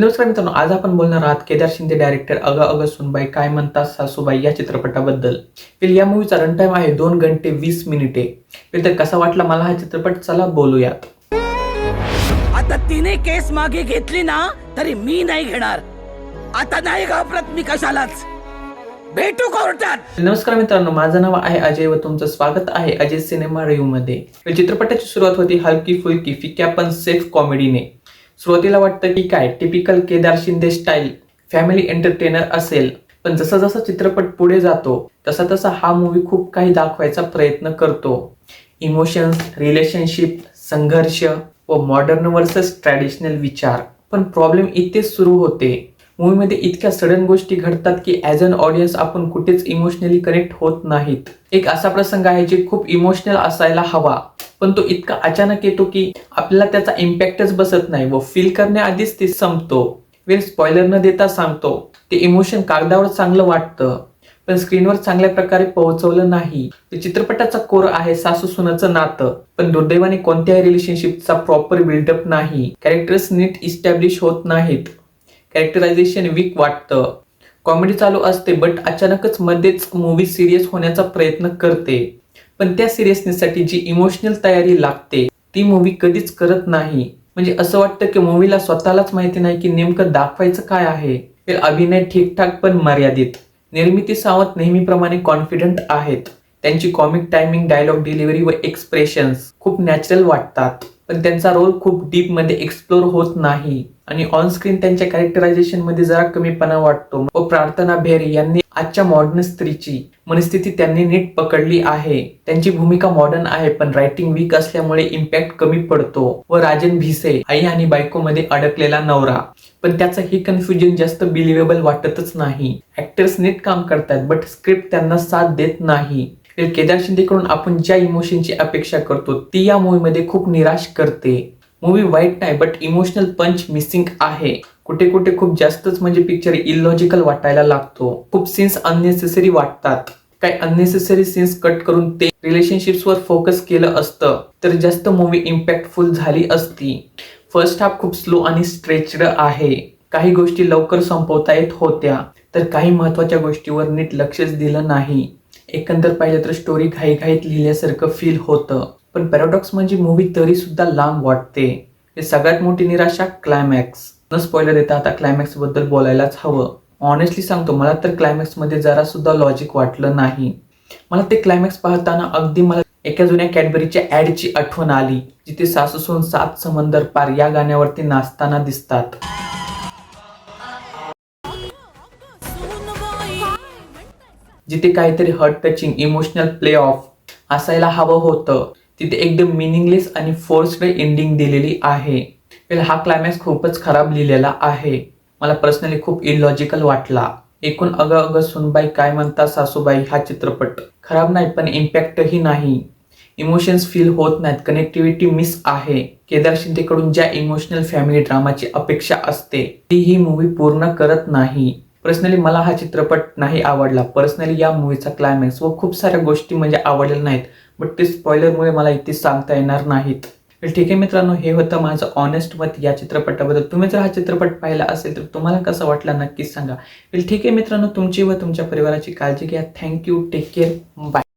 नमस्कार मित्रांनो, आज आपण बोलणार आहात केदार शिंदे डायरेक्टर अगं अगं सुनबाई काय म्हणतात सासूबाई या चित्रपटाबद्दल. या मूवीचा रन टाइम आहे 2 घंटे 20 मिनिटे. तर कसा वाटला मला हा चित्रपट, चला बोलूयात. आता तिने केस मागे घेतली ना तरी मी नाही घेणार. आता नाही घाबरत मी कशालाच. भेटू कोर्टात. नमस्कार मित्रांनो, माझं नाव आहे अजय व तुमचं स्वागत आहे अजय सिनेमा रिव्ह्यू मध्ये. चित्रपटाची सुरुवात होती हलकी फुलकी फिक्या पण सेफ कॉमेडीने. सुरुवातीला वाटतं की काय typical Kedar Shinde style family entertainer असेल, पण जसा जसा चित्रपट पुढे जातो तसा तसा हा मूवी खूप काही दाखवायचा प्रयत्न करतो. इमोशन्स, रिलेशनशिप, संघर्ष व मॉडर्न वर्सेस ट्रॅडिशनल विचार. पण प्रॉब्लेम इथेच सुरू होते. मूवीमध्ये इतक्या सडन गोष्टी घडतात की ॲज अन ऑडियन्स आपण कुठेच इमोशनली कनेक्ट होत नाहीत. एक असा प्रसंग आहे जे खूप इमोशनल असायला हवा, पण तो इतका अचानक येतो की आपल्याला त्याचा इम्पॅक्टच बसत नाही व फील करण्याआधीच ते संपतो. वेळ स्पॉइलर न देता सांगतो, ते इमोशन कागदावर चांगलं वाटतं पण स्क्रीनवर चांगल्या प्रकारे पोहोचवलं नाही. चित्रपटाचा कोर आहे सासू सुनाचं नातं, पण दुर्दैवाने कोणत्याही रिलेशनशिपचा प्रॉपर बिल्डअप नाही. कॅरेक्टर्स नीट इस्टॅब्लिश होत नाहीत. कॅरेक्टरायझेशन वीक वाटतं. कॉमेडी चालू असते बट अचानकच मध्येच मूवी सिरियस होण्याचा प्रयत्न करते, पण त्या सिरियसनेससाठी जी इमोशनल तयारी लागते ती मूवी कधीच करत नाही. म्हणजे असं वाटतं की मूवीला स्वतःलाच माहिती नाही की नेमकं दाखवायचं काय आहे. अभिनय ठीकठाक पण मर्यादित. निर्मिती सावंत नेहमीप्रमाणे कॉन्फिडंट आहेत. त्यांची कॉमिक टायमिंग, डायलॉग डिलिव्हरी व एक्सप्रेशन्स खूप नॅचरल वाटतात, पण त्यांचा रोल खूप डीप मध्ये एक्सप्लोर होत नाही आणि ऑन स्क्रीन त्यांच्या कॅरेक्टरायझेशन मध्ये जरा कमीपणा वाटतो. व प्रार्थना भेरे यांनी आजच्या मॉडर्न स्त्रीची मनस्थिती त्यांनी नीट पकडली आहे. त्यांची भूमिका मॉडर्न आहे पण रायटिंग वीक असल्यामुळे इम्पॅक्ट कमी पडतो. व राजन भिसे आई आणि बायको मध्ये अडकलेला नवरा, पण त्याचं ही कन्फ्युजन जास्त बिलिव्हेबल वाटतच नाही. ऍक्टर्स नीट काम करतात बट स्क्रिप्ट त्यांना साथ देत नाही. केदार शिंदेकडून आपण ज्या इमोशनची अपेक्षा करतो ती या मूवीमध्ये खूप निराश करते. मूवी वाईट नाही बट इमोशनल पंच मिसिंग आहे. कुठे कुठे खूप जास्तच म्हणजे पिक्चर इलॉजिकल वाटायला लागतो. खूप सीन्स अननेसेसरी वाटतात. काही अननेसेसरी सीन्स कट करून ते रिलेशनशिप्सवर फोकस केलं असतं तर जास्त मूवी इम्पॅक्टफुल झाली असती. फर्स्ट हाफ खूप स्लो आणि स्ट्रेच्ड आहे. काही गोष्टी लवकर संपवता येत होत्या तर काही महत्वाच्या गोष्टीवर नीट लक्षच दिलं नाही. एकंदर पाहिलं तर स्टोरी घाईघाईत लिहिल्यासारखं फील होतं, पण पॅराडॉक्स म्हणजे मूवी तरी सुद्धा लांब वाटते. हे सगळ्यात मोठी निराशा क्लायमॅक्स. न स्पॉइलर देता आता क्लायमॅक्स बद्दल बोलायलाच हवं. ऑनेस्टली सांगतो, मला तर क्लायमॅक्स मध्ये जरा सुद्धा लॉजिक वाटलं नाही. मला ते क्लायमॅक्स पाहताना अगदी मला एका जुन्या कॅडबरीच्या ऍडची आठवण आली, जिथे सासू सून सात समंदर पार या गाण्यावरती नाचताना दिसतात. जिथे काहीतरी heart touching emotional play of असायला हवं होतं, तिथे एकदम मिनिंगलेस आणि फोर्स्ड एंडिंग दिलेली आहे. हा क्लायमॅक्स खूपच खराब लिहिलेला आहे. मला पर्सनली खूप इलॉजिकल वाटला. एकूण अगं अगं सुनबाई काय म्हणतात सासूबाई हा चित्रपट खराब नाही पण इम्पॅक्टही नाही. इमोशन्स फील होत नाहीत. कनेक्टिव्हिटी मिस आहे. केदार शिंदेकडून ज्या इमोशनल फॅमिली ड्रामाची अपेक्षा असते ती ही मूवी पूर्ण करत नाही. पर्सनली मला हा चित्रपट नाही आवडला. पर्सनली या मूवीचा क्लायमॅक्स व खूप साऱ्या गोष्टी म्हणजे आवडलेल्या नाहीत, बट ते स्पॉइलरमुळे मला इथे सांगता येणार नाहीत. ठीक आहे मित्रांनो, हे होतं माझं ऑनेस्ट मत या चित्रपटाबद्दल. तुम्ही जर हा चित्रपट पाहिला असेल तर तुम्हाला कसा वाटला नक्कीच सांगा. ठीक आहे मित्रांनो, तुमची व तुमच्या परिवाराची काळजी घ्या. थँक्यू. Take care. बाय.